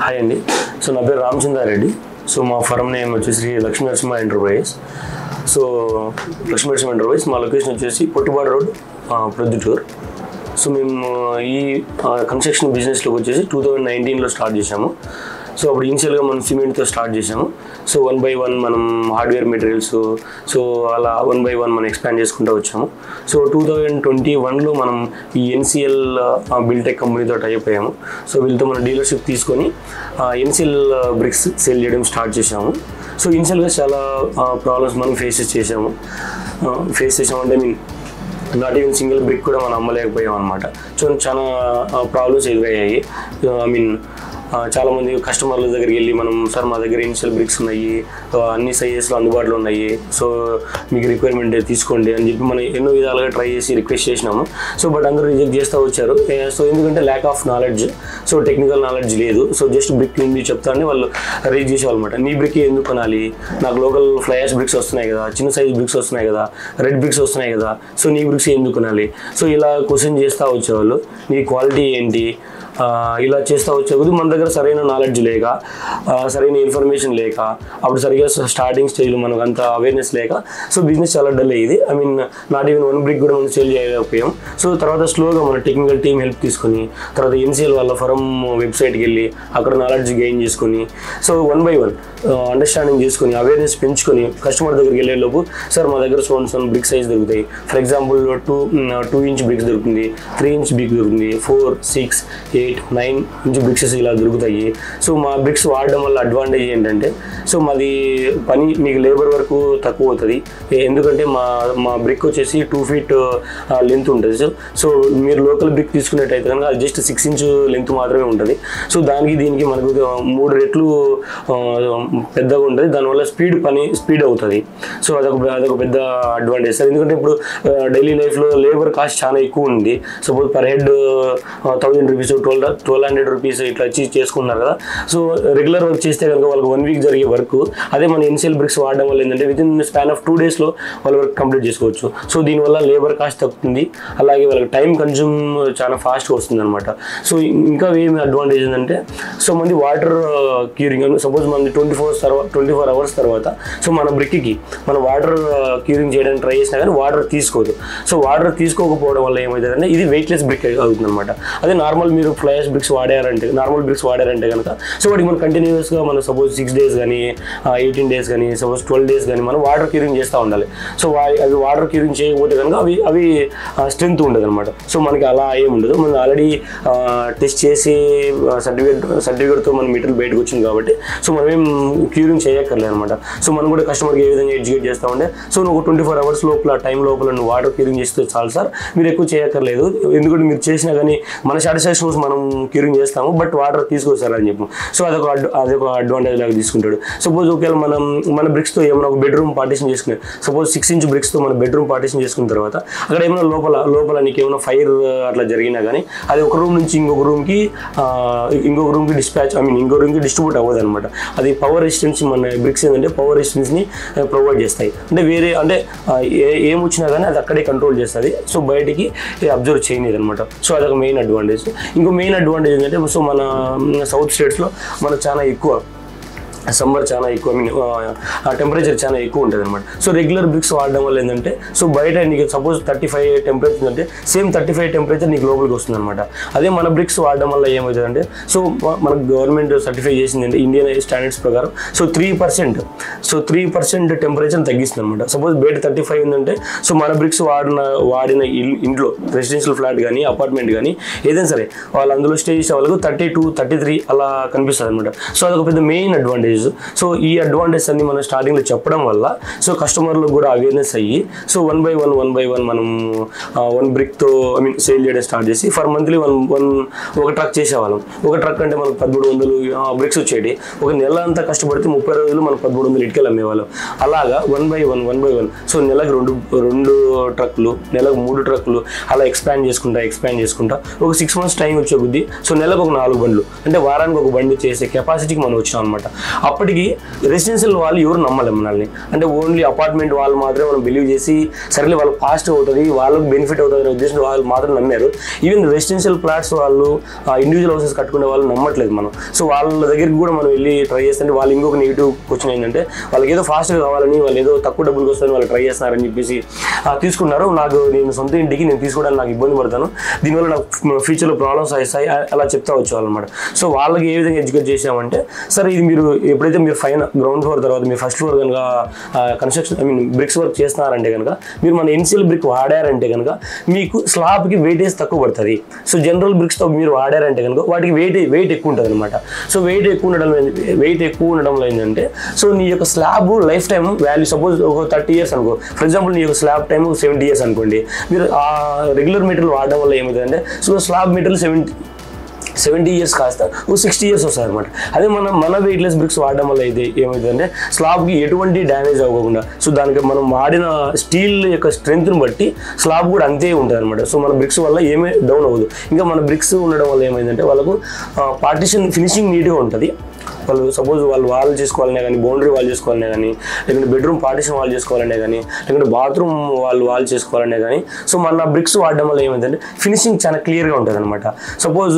Hi అండి. So నా పేరు రామచంద్రారెడ్డి. సో మా ఫర్మ్ నేమ్ వచ్చేసి Lakshmi Narasimha enterprise. So Lakshmi Narasimha enterprise మా లొకేషన్ వచ్చేసి పొట్టిపాడు రోడ్, ప్రొద్దుటూరు. సో మేము ఈ కన్స్ట్రక్షన్ బిజినెస్లోకి వచ్చేసి 2019లో స్టార్ట్ చేసాము. సో అప్పుడు ఇనిషియల్గా మనం సిమెంట్తో స్టార్ట్ చేసాము. సో 1 by 1 మనం హార్డ్వేర్ మెటీరియల్స్, సో అలా 1 by 1 మనం ఎక్స్పాండ్ చేసుకుంటూ వచ్చాము. సో 2021లో మనం ఈ ఎన్సిఎల్ బిల్టెక్ కంపెనీతో టైప్ అయ్యాము. సో వీళ్ళతో మనం డీలర్షిప్ తీసుకొని ఎన్సిఎల్ బ్రిక్స్ సేల్ చేయడం స్టార్ట్ చేసాము. సో ఇనిషియల్గా చాలా ప్రాబ్లమ్స్ మనం ఫేస్ చేసామంటే నాట్ ఈవెన్ సింగిల్ బ్రిక్ కూడా మనం అమ్మలేకపోయాం అనమాట. సో చాలా ప్రాబ్లమ్స్ ఎదురయ్యాయి. చాలామంది కస్టమర్ల దగ్గరికి వెళ్ళి మనం సార్ మా దగ్గర ఇనిషియల్ బ్రిక్స్ ఉన్నాయి, అన్ని సైజెస్లో అందుబాటులో ఉన్నాయి, సో మీకు రిక్వైర్మెంట్ తీసుకోండి అని చెప్పి మనం ఎన్నో విధాలుగా ట్రై చేసి రిక్వెస్ట్ చేసినాము. సో బట్ అందరూ రిజెక్ట్ చేస్తూ వచ్చారు. సో ఎందుకంటే lack of knowledge, so technical knowledge లేదు. సో జస్ట్ బ్రిక్ ఉంది చెప్తానని వాళ్ళు రేజ్ చేసేవాళ్ళమాట. నీ బ్రిక్ ఎందుకు కొనాలి, నాకు లోకల్ ఫ్లై యాష్ బ్రిక్స్ వస్తున్నాయి కదా, చిన్న సైజ్ బ్రిక్స్ వస్తున్నాయి కదా, రెడ్ బ్రిక్స్ వస్తున్నాయి కదా, సో నీ బ్రిక్స్ ఎందుకు కొనాలి. సో ఇలా క్వశ్చన్ చేస్తూ వచ్చేవాళ్ళు. నీ క్వాలిటీ ఏంటి, ఇలా చేస్తూ వచ్చే కొద్ది మన దగ్గర సరైన నాలెడ్జ్ లేక, సరైన ఇన్ఫర్మేషన్ లేక, అప్పుడు సరిగ్గా స్టార్టింగ్ స్టేజ్లో మనకు అంత అవేర్నెస్ లేక సో బిజినెస్ చాలా డల్ అయ్యేది. నాట్ ఈవెన్ 1 బ్రిక్ కూడా మనం సేల్ చేయలేకపోయాం. సో తర్వాత స్లోగా మన టెక్నికల్ టీమ్ హెల్ప్ తీసుకొని తర్వాత ఎన్సిఎల్ వాళ్ళ ఫరమ్ వెబ్సైట్కి వెళ్ళి అక్కడ నాలెడ్జ్ గెయిన్ చేసుకొని సో 1 by 1 అండర్స్టాండింగ్ చేసుకొని అవేర్నెస్ పెంచుకొని కస్టమర్ దగ్గరికి వెళ్ళే లోపు సార్ మా దగ్గర సోన్ బ్రిక్ సైజ్ దొరుకుతాయి. ఫర్ ఎగ్జాంపుల్ 2 ఇంచ్ బ్రిక్స్ దొరుకుతుంది, 3 ఇంచ్ బ్రిక్ దొరుకుతుంది, 4, 6, 8, 9 ఇంచ్ బ్రిక్సెస్ ఇలా దొరుకుతాయి. సో మా బ్రిక్స్ వాడడం వల్ల అడ్వాంటేజ్ ఏంటంటే సో మాది పని మీకు లేబర్ వరకు తక్కువ అవుతుంది. ఎందుకంటే మా బ్రిక్ వచ్చేసి 2 feet లెంత్ ఉంటుంది. సో మీరు లోకల్ బ్రిక్ తీసుకున్నట్టయితే కనుక అది జస్ట్ 6 inch లెంత్ మాత్రమే ఉంటుంది. సో దీనికి మనకు 3 రెట్లు పెద్దగా ఉంటుంది. దానివల్ల స్పీడ్ అవుతుంది. సో అదొక పెద్ద అడ్వాంటేజ్ సార్. ఎందుకంటే ఇప్పుడు డైలీ లైఫ్లో లేబర్ కాస్ట్ చాలా ఎక్కువ ఉంది. Suppose per head 1000 rupees, 1200 rupees ఇట్లా చేసుకుంటున్నారు కదా. సో రెగ్యులర్ వర్క్ చేస్తే కనుక వాళ్ళకి 1 week జరిగే వర్క్ అదే మన ఎన్సిఎల్ బ్రిక్స్ వాడడం వల్ల ఏంటంటే విత్ ఇన్ స్పాన్ ఆఫ్ 2 daysలో వాళ్ళ వర్క్ కంప్లీట్ చేసుకోవచ్చు. సో దీనివల్ల లేబర్ కాస్ట్ తగ్గుతుంది, అలాగే వాళ్ళకి టైం కన్జ్యూమ్ చాలా ఫాస్ట్గా వస్తుంది అనమాట. సో ఇంకా ఏమి అడ్వాంటేజ్ ఏంటంటే సో మంది వాటర్ క్యూరింగ్, సపోజ్ మనది 24 hours తర్వాత సో మన బ్రిక్కి మనం వాటర్ క్యూరింగ్ చేయడానికి ట్రై చేసినా కానీ వాటర్ తీసుకోదు. సో వాటర్ తీసుకోకపోవడం వల్ల ఏమవుతుందంటే ఇది వెయిట్లెస్ బ్రిక్ అవుతుంది అనమాట. అదే నార్మల్ మీరు ఫ్లై యాష్ బ్రిక్స్ వాడారంటే కనుక సో వాటికి మనం కంటిన్యూస్గా మనం సపోజ్ 6 days కానీ 18 days కానీ సపోజ్ 12 days కానీ మనం వాటర్ క్యూరింగ్ చేస్తూ ఉండాలి. సో అవి వాటర్ క్యూరింగ్ చేయకపోతే కనుక అవి స్ట్రెంత్ ఉండదు అనమాట. సో మనకి అలా ఏమి ఉండదు. మనం ఆల్రెడీ టెస్ట్ చేసి సర్టిఫికేట్తో మన మెటీరియల్ బయటకు వచ్చింది కాబట్టి సో మనం ఏం క్యూరింగ్ చేయక్కర్లేదు అనమాట. సో మనం కూడా కస్టమర్కి ఏ విధంగా ఎడ్యుకేట్ చేస్తూ ఉంటే సో నువ్వు 24 hours టైం లోపల నువ్వు వాటర్ క్యూరింగ్ చేస్తే చాలు సార్, మీరు ఎక్కువ చేయక్కర్లేదు. ఎందుకంటే మీరు చేసినా కానీ మన సాటిస్ఫాక్షన్స్ మనం క్యూరింగ్ చేస్తాము, బట్ వాటర్ తీసుకోవచ్చు సార్ అని చెప్పు. సో అదొక అడ్వాంటేజ్ లాగా తీసుకుంటాడు. సపోజ్ ఒకవేళ మన బ్రిక్స్తో ఏమైనా ఒక బెడ్రూమ్ పార్టీషన్ చేసుకునే, సపోజ్ 6 inch బ్రిక్స్తో మన బెడ్రూమ్ పార్టీషన్ చేసుకున్న తర్వాత అక్కడ ఏమైనా లోపల నీకు ఏమైనా ఫైర్ అట్లా జరిగినా కానీ అది ఒక రూమ్ నుంచి ఇంకొక రూమ్కి ఇంకో రూమ్కి డిస్ట్రిబ్యూట్ అవ్వదు అనమాట. అది పవర్ రెసిస్టెన్స్, మన బ్రిక్స్ ఏంటంటే పవర్ రెసిస్టెన్స్ని ప్రొవైడ్ చేస్తాయి. అంటే ఏమొచ్చినా కానీ అది అక్కడే కంట్రోల్ చేస్తుంది. సో బయటికి అబ్జర్వ్ చేయలేదు అనమాట. సో అదొక మెయిన్ అడ్వాంటేజ్. ఇంకో మెయిన్ అడ్వాంటేజ్ ఏంటంటే సో మన సౌత్ స్టేట్స్లో మనకు చాలా ఎక్కువ సమ్మర్ చాలా ఎక్కువ, టెంపరేచర్ చాలా ఎక్కువ ఉంటుంది అనమాట. సో రెగ్యులర్ బ్రిక్స్ వాడడం వల్ల ఏంటంటే సో బయట నీకు సపోజ్ 35 టెంపరేచర్ అంటే సేమ్ 35 టెంపరేచర్ నీకు లోపలికి వస్తుంది అనమాట. అదే మన బ్రిక్స్ వాడడం వల్ల ఏమవుతుందంటే సో మనకు గవర్నమెంట్ సర్టిఫై చేసిందంటే ఇండియన్ స్టాండర్డ్స్ ప్రకారం సో 3% టెంపరేచర్ తగ్గిస్తుంది అనమాట. సపోజ్ బయట 35 ఉందంటే సో మన బ్రిక్స్ వాడిన ఇంట్లో రెసిడెన్షియల్ ఫ్లాట్ కానీ అపార్ట్మెంట్ కానీ ఏదైనా సరే వాళ్ళు అందులో స్టే చేసే వాళ్ళకు 32, 33 అలా కనిపిస్తుంది అనమాట. సో అదొక పెద్ద మెయిన్ అడ్వాంటేజ్. సో ఈ అడ్వాంటేజ్ అన్ని మనం స్టార్టింగ్లో చెప్పడం వల్ల సో కస్టమర్లకు కూడా అవేర్నెస్ అయ్యి సో 1 by 1 మనం 1 బ్రిక్తో సేల్ చేయడం స్టార్ట్ చేసి ఫర్ మంత్లీ ఒక ట్రక్ చేసేవాళ్ళం. ఒక ట్రక్ అంటే మనకు 1300 బ్రిక్స్ వచ్చేటి. ఒక నెల అంతా కష్టపడితే 30 రోజులు మనం 1300 ఇటుకలు అమ్మేవాళ్ళం. అలాగా 1 by 1 సో నెలకు 2 ట్రక్లు, నెలకు 3 ట్రక్లు అలా ఎక్స్పాండ్ చేసుకుంటా ఒక 6 months టైం వచ్చే బుద్ధి సో నెలకు ఒక 4 బండ్లు అంటే వారానికి ఒక బండి చేసే కెపాసిటీకి మనం వచ్చినాం అనమాట. అప్పటికి రెసిడెన్షియల్ వాళ్ళు ఎవరు నమ్మలేము మనల్ని. అంటే ఓన్లీ అపార్ట్మెంట్ వాళ్ళు మాత్రమే మనం బిలీవ్ చేసి సరేలే వాళ్ళకి ఫాస్ట్ అవుతుంది, వాళ్ళకి బెనిఫిట్ అవుతుంది అనే ఉద్దేశం వాళ్ళు మాత్రం నమ్మారు. ఈవెన్ రెసిడెన్షియల్ ఫ్లాట్స్ వాళ్ళు ఇండివిజువల్ హౌసెస్ కట్టుకునే వాళ్ళు నమ్మట్లేదు మనం. సో వాళ్ళ దగ్గరికి కూడా మనం వెళ్ళి ట్రై చేస్తుంటే వాళ్ళు ఇంకొక నెగిటివ్ క్వశ్చన్ ఏంటంటే వాళ్ళకి ఏదో ఫాస్ట్గా కావాలని, వాళ్ళు ఏదో తక్కువ డబ్బులకు వస్తుందని వాళ్ళు ట్రై చేస్తున్నారని చెప్పేసి తీసుకున్నారు. నేను సొంత ఇంటికి నేను తీసుకోవడానికి నాకు ఇబ్బంది పడతాను, దీనివల్ల నాకు ఫ్యూచర్లో ప్రాబ్లమ్స్ వస్తాయి అలా చెప్తా వచ్చేవాళ్ళనమాట. సో వాళ్ళకి ఏ విధంగా ఎడ్యుకేట్ చేసామంటే, సరే ఇది మీరు ఎప్పుడైతే మీరు గ్రౌండ్ ఫ్లోర్ తర్వాత మీరు ఫస్ట్ ఫ్లోర్ కనుక కన్స్ట్రక్షన్ బ్రిక్స్ వర్క్ చేస్తున్నారంటే కనుక మీరు మన ఎన్సీఎల్ బ్రిక్ వాడారంటే కనుక మీకు స్లాబ్కి వెయిటేజ్ తక్కువ పడుతుంది. సో జనరల్ బ్రిక్స్తో మీరు వాడారంటే కనుక వాటికి వెయిట్ ఎక్కువ ఉంటుంది అనమాట. సో వెయిట్ ఎక్కువ ఉండడంలో ఏంటంటే, సో నీ యొక్క slab life time value suppose ఒక 30 years అనుకో, ఫర్ ఎగ్జాంపుల్ నీ యొక్క స్లాబ్ టైం 70 years అనుకోండి. మీరు ఆ రెగ్యులర్ మెటీరియల్ వాడడం వల్ల ఏమవుతుందంటే, సో స్లాబ్ మెటీరియల్ 70 years కాస్త 60 years వస్తుంది అనమాట. అదే మన వెయిట్లెస్ బ్రిక్స్ వాడడం వల్ల అయితే ఏమవుతుందంటే స్లాబ్కి ఎటువంటి డ్యామేజ్ అవ్వకుండా, సో దానికి మనం వాడిన స్టీల్ యొక్క స్ట్రెంత్ని బట్టి స్లాబ్ కూడా అంతే ఉంటుంది అనమాట. సో మన బ్రిక్స్ వల్ల ఏమీ డౌన్ అవ్వదు. ఇంకా మన బ్రిక్స్ ఉండడం వల్ల ఏమైందంటే వాళ్ళకు పార్టిషన్ ఫినిషింగ్ నీట్గా ఉంటుంది. వాళ్ళు సపోజ్ వాళ్ళు చేసుకోవాలనే కానీ, బౌండరీ వాల్ చేసుకోవాలనే కానీ, లేకుంటే బెడ్రూమ్ పార్టిషన్ వాల్ చేసుకోవాలనే కానీ, లేకుంటే బాత్రూమ్ వాల్ చేసుకోవాలనే కానీ, సో మన బ్రిక్స్ వాడడం వల్ల ఏమైందంటే ఫినిషింగ్ చాలా క్లియర్గా ఉంటుంది అనమాట. సపోజ్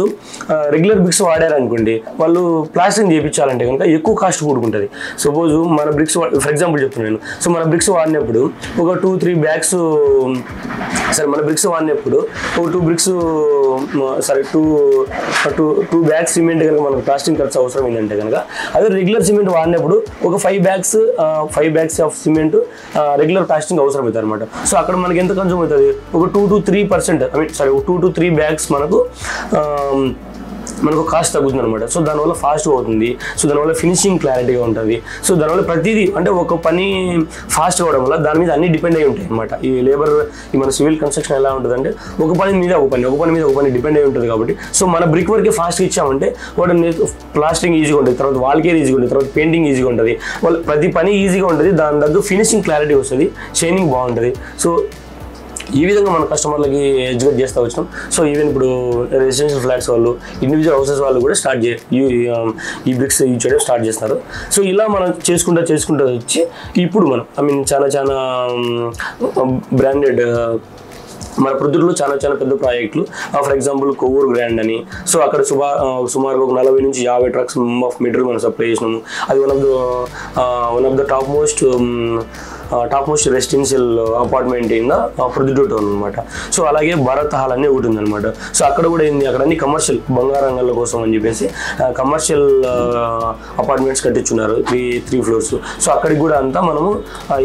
రెగ్యులర్ బ్రిక్స్ వాడారనుకోండి, వాళ్ళు ప్లాస్టరింగ్ చేయించాలంటే కనుక ఎక్కువ కాస్ట్ కూడుకుంటుంది. సపోజ్ మన బ్రిక్స్ ఫర్ ఎగ్జాంపుల్ చెప్తున్నాను, సో మన బ్రిక్స్ వాడినప్పుడు ఒక 2-3 బ్యాగ్స్, సరే మన బ్రిక్స్ వాడినప్పుడు ఒక 2 బ్రిక్స్ సరే 2 బ్యాగ్స్ సిమెంట్ కనుక మనకు ప్లాస్టింగ్ ఖర్చు అవసరం ఏంటంటే కనుక, అదే రెగ్యులర్ సిమెంట్ వాడినప్పుడు ఒక 5 bags of cement regular plastering అవసరం అవుతుంది అనమాట. సో అక్కడ మనకి ఎంత కన్జ్యూమ్ అవుతుంది, ఒక 2-3%, ఒక 2-3 బ్యాగ్స్ మనకు కాస్ట్ తగ్గుతుంది అనమాట. సో దానివల్ల ఫాస్ట్ అవుతుంది. సో దానివల్ల ఫినిషింగ్ క్లారిటీగా ఉంటుంది. సో దానివల్ల ప్రతిదీ అంటే ఒక పని ఫాస్ట్ అవడం వల్ల దాని మీద అన్ని డిపెండ్ అయి ఉంటాయి అనమాట. ఈ లేబర్ మన సివిల్ కన్స్ట్రక్షన్ ఎలా ఉంటుందంటే ఒక పని మీద ఒక పని డిపెండ్ అయి ఉంటుంది. కాబట్టి సో మన బ్రిక్ వర్కే ఫాస్ట్గా ఇచ్చామంటే వాడు ప్లాస్టింగ్ ఈజీగా ఉంటుంది, తర్వాత వాల్ కేర్ ఈజీగా ఉంటుంది, తర్వాత పెయింటింగ్ ఈజీగా ఉంటుంది, వాళ్ళు ప్రతి పని ఈజీగా ఉంటుంది. దాని దగ్గర ఫినిషింగ్ క్లారిటీ వస్తుంది, షైనింగ్ బాగుంటుంది. సో ఈ విధంగా మన కస్టమర్లకి ఎడ్యుకేట్ చేస్తూ వచ్చినాం. సో ఈవెన్ ఇప్పుడు రెసిడెన్షియల్ ఫ్లాట్స్ వాళ్ళు, ఇండివిజువల్ హౌసెస్ వాళ్ళు కూడా ఈ బ్రిక్స్ యూజ్ చేయడం స్టార్ట్ చేస్తారు. సో ఇలా మనం చేసుకుంటూ వచ్చి ఇప్పుడు మనం చాలా బ్రాండెడ్ మన ప్రొద్దుటూరులో చాలా పెద్ద ప్రాజెక్టులు, ఫర్ ఎగ్జాంపుల్ కొవ్వూరు గ్రాండ్ అని. సో అక్కడ సుమారు ఒక 40 నుంచి 50 trucks ఆఫ్ మెటీరియల్ మనం సప్లై చేసినాము. అది one of the top most residential apartment in the Proddatur town అనమాట. సో అలాగే భారత్ హాల్ అన్నీ ఒకటి ఉందన్నమాట. సో అక్కడ కూడా ఏంది, అక్కడ అన్ని కమర్షియల్ బంగారంగాల కోసం అని చెప్పేసి కమర్షియల్ అపార్ట్మెంట్స్ కట్టించున్నారు, 3 floors. సో అక్కడికి కూడా అంతా మనము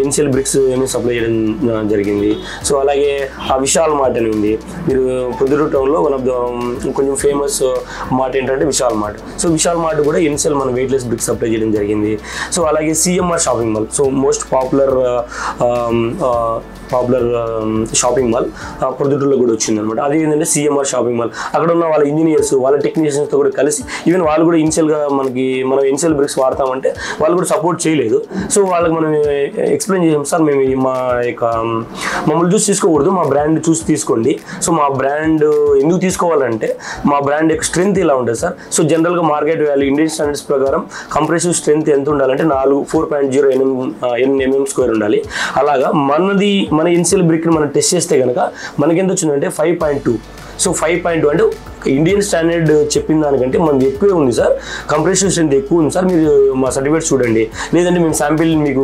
ఎన్సీఎల్ బ్రిక్స్ అని సప్లై చేయడం జరిగింది. సో అలాగే ఆ విశాల్ మార్ట్ అని ఉంది. మీరు ప్రొద్దుటూరు టౌన్లో వన్ ఆఫ్ ద కొంచెం ఫేమస్ మార్ట్ ఏంటంటే Vishal mart. So Vishal mart కూడా ఎన్సీఎల్ మన వెయిట్లెస్ బ్రిక్స్ సప్లై చేయడం జరిగింది. సో అలాగే CMR shopping mall, so most popular shopping mall ప్రొద్దుటూరులో కూడా వచ్చింది అనమాట. అది ఏంటంటే సిఎంఆర్ షాపింగ్ మాల్. అక్కడ ఉన్న వాళ్ళ ఇంజనీర్స్, వాళ్ళ టెక్నీషియన్స్తో కూడా కలిసి, ఈవెన్ వాళ్ళు కూడా ఇనిషియల్గా మనం ఎన్సీఎల్ బ్రిక్స్ వాడతామంటే వాళ్ళు కూడా సపోర్ట్ చేయలేదు. సో వాళ్ళకి మనం ఎక్స్ప్లెయిన్ చేసాం, సార్ మేము మమ్మల్ని చూసి తీసుకోకూడదు, మా బ్రాండ్ చూసి తీసుకోండి. సో మా బ్రాండ్ ఎందుకు తీసుకోవాలంటే మా బ్రాండ్ యొక్క స్ట్రెంత్ ఇలా ఉంటుంది సార్. సో జనరల్గా మార్కెట్ వాల్యూ ఇండియన్ స్టాండర్డ్స్ ప్రకారం కంప్రెసివ్ స్ట్రెంత్ ఎంత ఉండాలంటే 4.0 mm² ఉండాలి. అలాగా మన ఎన్సీఎల్ బ్రిక్ని మనం టెస్ట్ చేస్తే కనుక మనకి ఎంత వచ్చిందంటే 5.2. సో 5.2 అంటే ఇండియన్ స్టాండర్డ్ చెప్పిన దానికంటే మనది ఎక్కువే ఉంది సార్, కంప్రెసివ్ స్ట్రెంత్ ఎక్కువ ఉంది సార్, మీరు మా సర్టిఫికేట్ చూడండి, లేదంటే మేము శాంపిల్ మీకు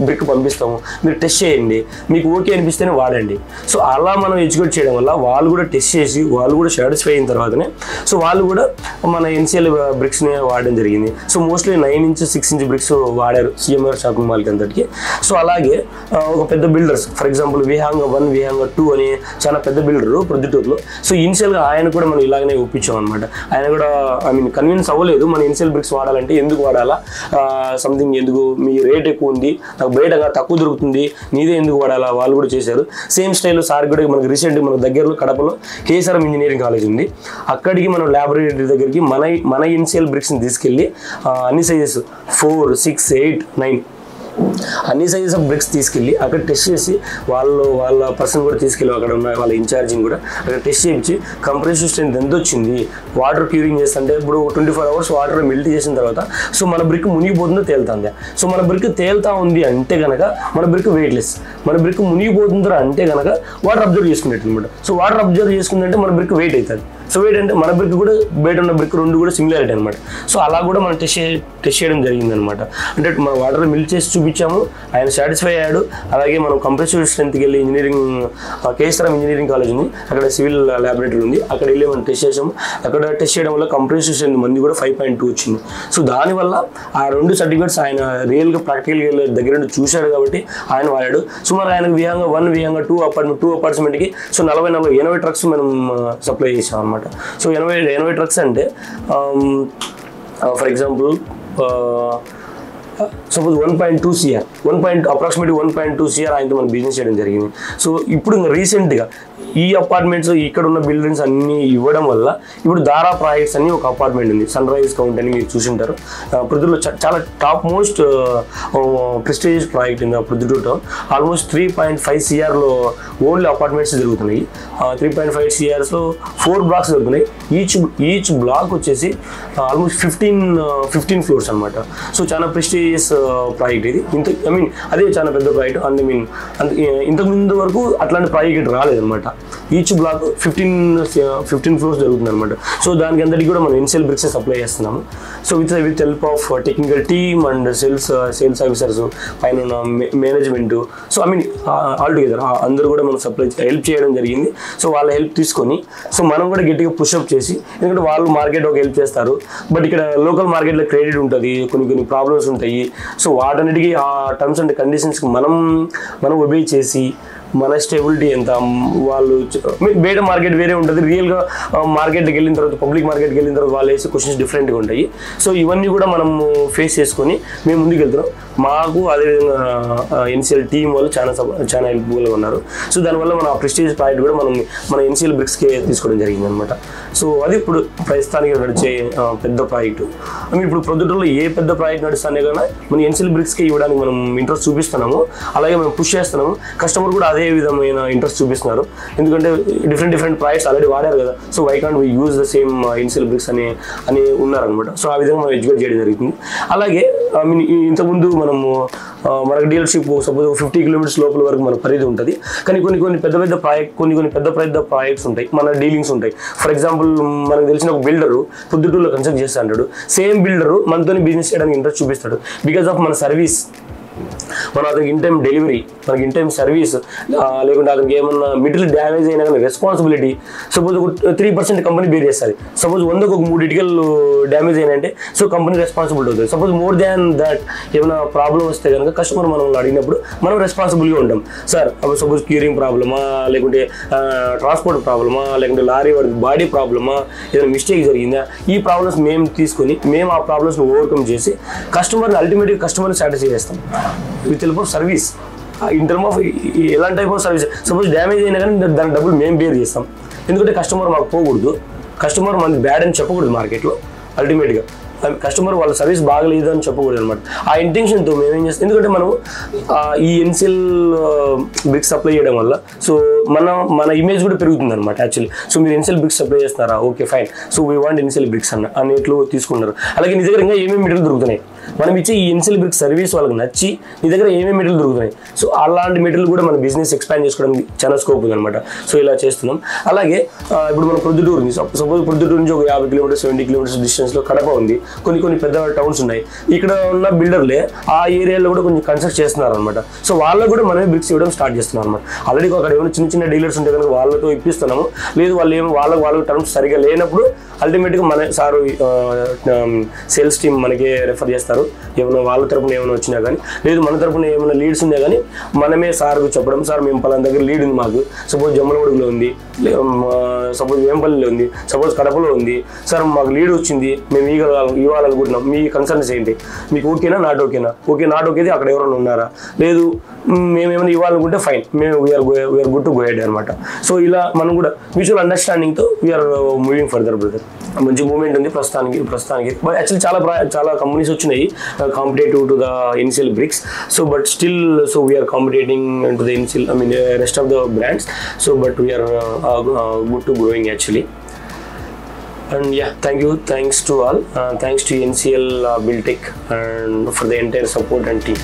బ్రిక్ పంపిస్తాము, మీరు టెస్ట్ చేయండి, మీకు ఓకే అనిపిస్తేనే వాడండి. సో అలా మనం ఎడ్యుకేట్ చేయడం వల్ల వాళ్ళు కూడా టెస్ట్ చేసి వాళ్ళు కూడా సాటిస్ఫై అయిన తర్వాతనే సో వాళ్ళు కూడా మన ఎన్సీఎల్ బ్రిక్స్ని వాడడం జరిగింది. So mostly 9 inch 6 inch bricks వాడారు సిఎంఆర్ షాపింగ్ మాల్కి అంతటికి. సో అలాగే ఒక పెద్ద builders, for example Vihanga 1, Vihanga 2 అని చాలా పెద్ద బిల్డరు ప్రొద్దుటూరులో. సో ఇనిషియల్గా ఆయన కూడా మనం ఇలాగనే ఒప్పించాం అనమాట. ఆయన కూడా కన్విన్స్ అవ్వలేదు మన ఎన్సీఎల్ బ్రిక్స్ వాడాలంటే, ఎందుకు వాడాలా, సంథింగ్ ఎందుకు, మీ రేట్ ఎక్కువ ఉంది, నాకు బయటగా తక్కువ దొరుకుతుంది, నీదే ఎందుకు వాడాలా, వాళ్ళు కూడా చేశారు. సేమ్ స్టైల్లో సార్ కూడా మనకు రీసెంట్గా మన దగ్గరలో కడపలో కేఎస్ఆర్ఎం ఇంజనీరింగ్ కాలేజ్ ఉంది, అక్కడికి మనం ల్యాబొరేటరీ దగ్గరికి మన ఎన్సీఎల్ బ్రిక్స్ని తీసుకెళ్ళి అన్ని సైజెస్ 4, 6, 8, 9 అన్ని సైజెస్ ఆఫ్ బ్రిక్స్ తీసుకెళ్ళి అక్కడ టెస్ట్ చేసి వాళ్ళ పర్సన్ కూడా తీసుకెళ్ళి అక్కడ ఉన్న వాళ్ళ ఇన్ఛార్జింగ్ కూడా అక్కడ టెస్ట్ చేయించి కంప్రెసివ్ స్ట్రెంత్ ఎంత వచ్చింది, వాటర్ క్యూరింగ్ చేస్తుంటే ఇప్పుడు 24 hours వాటర్ మెల్ట్ చేసిన తర్వాత సో మన బ్రిక్ మునిగిపోతుందో తేలుతుంది. సో మన బ్రిక్ తేలుతా ఉంది అంటే కనుక మన బ్రిక్ వెయిట్లెస్, మన బ్రిక్ మునిగిపోతుందో అంటే కనుక వాటర్ అబ్జర్వ్ చేసుకున్నట్టు అనమాట. సో వాటర్ అబ్జర్వ్ చేసుకుందంటే మన బ్రిక్ వెయిట్ అవుతుంది. సో వెయిట్ అంటే మన బ్రిక్ కూడా బయట ఉన్న బ్రిక్ రెండు కూడా సిమిలారిటీ అనమాట. సో అలా కూడా మనం టెస్ట్ చేయడం జరిగిందనమాట. అంటే మన వాటర్ మిల్క్ చేసి చూపించాము, ఆయన సాటిస్ఫై అయ్యాడు. అలాగే మనం కంప్రెసివ్ స్ట్రెంత్కి వెళ్ళి ఇంజనీరింగ్ కేఎస్ఆర్ఎం ఇంజనీరింగ్ కాలేజ్ ఉంది, అక్కడ సివిల్ ల్యాబొరేటరీ ఉంది, అక్కడ వెళ్ళి మనం టెస్ట్ చేసాము. అక్కడ టెస్ట్ చేయడం వల్ల కంప్రెసివ్ స్ట్రెంత్ మంది కూడా 5.2 వచ్చింది. సో దానివల్ల ఆ 2 సర్టిఫికేట్స్ ఆయన రియల్గా ప్రాక్టికల్గా దగ్గర నుండి చూశాడు కాబట్టి ఆయన వాడాడు. సుమారు ఆయనకు విహంగా 1 విహంగా 2 అపార్ట్మెంట్కి సో 80 ట్రక్స్ మనం సప్లై చేసాం అనమాట. సో 80 ట్రక్స్ అంటే for example suppose 1.2 CR approximately 1.2 CR ఆయనతో మనం బిజినెస్ చేయడం జరిగింది. సో ఇప్పుడు ఇంకా రీసెంట్గా ఈ అపార్ట్మెంట్స్ ఇక్కడ ఉన్న బిల్డింగ్స్ అన్నీ ఇవ్వడం వల్ల ఇప్పుడు దారా ప్రాజెక్ట్స్ అని ఒక అపార్ట్మెంట్ ఉంది, సన్ రైజ్ కౌంట్ అని మీరు చూసింటారు. ప్రొద్దుటూరులో చాలా టాప్ మోస్ట్ ప్రెస్టీజియస్ ప్రాజెక్ట్ ఉంది ప్రొద్దుటూరు టౌన్. ఆల్మోస్ట్ 3.5 CRలో ఓన్లీ అపార్ట్మెంట్స్ జరుగుతున్నాయి. 3.5 CRస్లో 4 బ్లాక్స్ జరుగుతున్నాయి. ఈచ్ బ్లాక్ వచ్చేసి ఆల్మోస్ట్ 15 ఫ్లోర్స్ అనమాట. సో చాలా ప్రెస్టీజియస్ ప్రాజెక్ట్ ఇది. అదే చాలా పెద్ద ప్రాజెక్ట్. ఇంతకుముందు వరకు అట్లాంటి ప్రాజెక్ట్ రాలేదన్నమాట. ఈచ్ బ్లాక్ 15 ఫ్లోర్స్ జరుగుతుంది అనమాట. సో దానికి అందరికీ కూడా మనం ఎన్సిఎల్ బ్రిక్స్ సప్లై చేస్తున్నాము. So with help of technical team and sales officers, పైన ఉన్న మేనేజ్మెంట్, సో ఆల్ టుగెదర్ అందరూ కూడా మనం హెల్ప్ చేయడం జరిగింది. సో వాళ్ళ హెల్ప్ తీసుకొని సో మనం కూడా గట్టిగా పుషప్ చేసి, ఎందుకంటే వాళ్ళు మార్కెట్ ఒక హెల్ప్ చేస్తారు, బట్ ఇక్కడ లోకల్ మార్కెట్లో క్రెడిట్ ఉంటుంది, కొన్ని ప్రాబ్లమ్స్ ఉంటాయి. సో వాటన్నిటికీ ఆ టర్మ్స్ అండ్ కండిషన్స్కి మనం ఒబే చేసి మన స్టెబిలిటీ ఎంత, వాళ్ళు బయట మార్కెట్ వేరే ఉంటుంది, రియల్గా మార్కెట్కి వెళ్ళిన తర్వాత పబ్లిక్ మార్కెట్కి వెళ్ళిన తర్వాత వాళ్ళు వేసే క్వశ్చన్స్ డిఫరెంట్గా ఉంటాయి. సో ఇవన్నీ కూడా మనం ఫేస్ చేసుకొని మేము ముందుకు వెళ్తున్నాం. మాకు అదేవిధంగా ఎన్సిఎల్ టీం వాళ్ళు చాలా హెల్ప్ఫుల్గా ఉన్నారు. సో దానివల్ల మన ప్రెస్టీజ్ ప్రాజెక్ట్ కూడా మన ఎన్సిఎల్ బ్రిక్స్కే తీసుకోవడం జరిగింది అనమాట. సో అది ఇప్పుడు ప్రస్తుతానికి నడిచే పెద్ద ప్రాజెక్టు. ఇప్పుడు ప్రొద్దుటూరులో ఏ పెద్ద ప్రాజెక్ట్ నడుస్తానే కానీ మన ఎన్సిఎల్ బ్రిక్స్కి ఇవ్వడానికి మనం ఇంట్రెస్ట్ చూపిస్తున్నాము, అలాగే మనం పుష్ చేస్తున్నాము. కస్టమర్ కూడా అదే విధమైన ఇంట్రెస్ట్ చూపిస్తున్నారు, ఎందుకంటే డిఫరెంట్ ప్రాజెక్ట్స్ ఆల్రెడీ వాడారు కదా. So why can't we use the same NCL bricks అని ఉన్నారనమాట. సో ఆ విధంగా మనం ఎడ్యుకేట్ చేయడం జరుగుతుంది. అలాగే ఇంతకుముందు మనకు డీలర్షిప్ సపోజ్ 50 kilometers లోపల వరకు మన పరిధి ఉంటుంది, కానీ కొన్ని పెద్ద ప్రాజెక్ట్స్ ఉంటాయి, మన డీలింగ్స్ ఉంటాయి. ఫర్ ఎగ్జాంపుల్ మనకు తెలిసిన ఒక బిల్డరు పొద్దుటూరులో కన్స్ట్రక్ట్ చేస్తా అంటాడు. సేమ్ బిల్డరు మనతో బిజినెస్ చేయడానికి ఇంట్రెస్ట్ చూపిస్తాడు. బికాస్ ఆఫ్ మన సర్వీస్, మనం అతనికి ఇన్ టైం డెలివరీ, మనకి ఇన్ టైం సర్వీస్, లేకుంటే అతనికి ఏమన్నా మెటీరియల్ డ్యామేజ్ అయినా కానీ రెస్పాన్సిబిలిటీ. సపోజ్ 3% కంపెనీ బేర్ చేస్తుంది. సపోజ్ 100కు 3 ఇటుకలు డ్యామేజ్ అయినంటే సో కంపెనీ రెస్పాన్సిబిలిటీ అవుతుంది. సపోజ్ మోర్ దాన్ దాట్ ఏమైనా ప్రాబ్లం వస్తే కనుక కస్టమర్ మనల్ని అడిగినప్పుడు మనం రెస్పాన్సిబుల్గా ఉంటాం. సార్ సపోజ్ క్యూరింగ్ ప్రాబ్లమా, లేకుంటే ట్రాన్స్పోర్ట్ ప్రాబ్లమా, లేకుంటే లారీ వాడికి బాడీ ప్రాబ్లమా, ఏదైనా మిస్టేక్ జరిగిందా, ఈ ప్రాబ్లమ్స్ మేము ఆ ప్రాబ్లమ్స్ని ఓవర్కమ్ చేసి కస్టమర్ని అల్టిమేట్గా కస్టమర్ని సాటిస్ఫై చేస్తాం with help of service. In term of ఎలాంటి type of service. Suppose damage అయినా కానీ దాని డబ్బులు మేము బేర్ చేస్తాం, ఎందుకంటే కస్టమర్ మాకు పోకూడదు, కస్టమర్ మనది బ్యాడ్ అని చెప్పకూడదు మార్కెట్లో. అల్టిమేట్గా కస్టమర్ వాళ్ళ సర్వీస్ బాగలేదు అని చెప్పకూడదు అనమాట. ఆ ఇంటెన్షన్తో మేము ఏం చేస్తాం, ఎందుకంటే మనం ఈ ఎన్సిఎల్ బ్రిక్స్ సప్లై చేయడం వల్ల సో మన ఇమేజ్ కూడా పెరుగుతుంది అనమాట యాక్చువల్లీ. సో మీరు ఎన్సిఎల్ బ్రిక్స్ సప్లై చేస్తున్నారా, okay fine, so we want NCL bricks అనేట్లు తీసుకున్నారు. అలాగే నీ దగ్గర ఇంకా ఏమేమి మెటీరియల్ దొరుకుతున్నాయి, మనం ఇచ్చే ఈ ఎన్సిఎల్ బ్రిక్స్ సర్వీస్ వాళ్ళకి నచ్చి నీ దగ్గర ఏమేమి మెటీరియల్ దొరుకుతున్నాయి, సో అలాంటి మెటీరియల్ కూడా మన బిజినెస్ ఎక్స్పాండ్ చేసుకోవడానికి చాలా స్కోప్ ఉంది అనమాట. సో ఇలా చేస్తున్నాం. అలాగే ఇప్పుడు మన ప్రొద్దుటూరు ఉంది, సపోజ్ ప్రొద్దుటూరు నుంచి ఒక 50 kilometers 70 kilometers డిస్టెన్స్లో కడప ఉంది, కొన్ని పెద్ద టౌన్స్ ఉన్నాయి. ఇక్కడ ఉన్న బిల్డర్లే ఆ ఏరియాలో కూడా కొంచెం కన్స్ట్రక్ట్ చేస్తున్నారు అనమాట. సో వాళ్ళకు కూడా మనమే బ్రిక్స్ ఇవ్వడం స్టార్ట్ చేస్తున్నాం అనమాట. ఆల్రెడీ అక్కడ ఏమైనా చిన్న డీలర్స్ ఉంటే కనుక వాళ్ళతో ఇప్పిస్తున్నాము. లేదు వాళ్ళకి టర్మ్స్ సరిగా లేనప్పుడు అల్టిమేట్గా మన సారు సేల్స్ టీమ్ మనకే రెఫర్ చేస్తారు. ఏమైనా వాళ్ళ తరపున ఏమైనా వచ్చినా కానీ, లేదు మన తరపున ఏమైనా లీడ్స్ ఉన్నా కానీ మనమే సార్కు చెప్పడం, సార్ మేము పలానా దగ్గర లీడ్ ఉంది మాకు, సపోజ్ జమ్మలమడుగులో ఉంది, సపోజ్ వేంపల్లిలో ఉంది, సపోజ్ కడపలో ఉంది, సార్ మాకు లీడ్ వచ్చింది, మేము ఇవ్వాలనుకుంటున్నాం, మీ కన్సర్న్స్ ఏంటి, మీకు ఓకేనా నాట్ ఓకేనా, ఓకే నాట్ ఓకేది అక్కడ ఎవరైనా ఉన్నారా, లేదు మేమేమైనా ఇవ్వాలనుకుంటే ఫైన్, మేము we're good to go head అనమాట. సో ఇలా మనం కూడా మ్యూచువల్ అండర్స్టాండింగ్తో వీఆర్ మూవింగ్ ఫర్దర్ బ్రదర్. మంచి మూవ్మెంట్ ఉంది ప్రస్తుతానికి. బట్ యాక్చువల్లీ చాలా కంపెనీస్ వచ్చినాయి competitive to the initial bricks. So but still so we're competing to the initial rest of the brands. So but we're good to growing actually. And yeah, thanks to all, thanks to NCL Buildtech and for the entire support and team.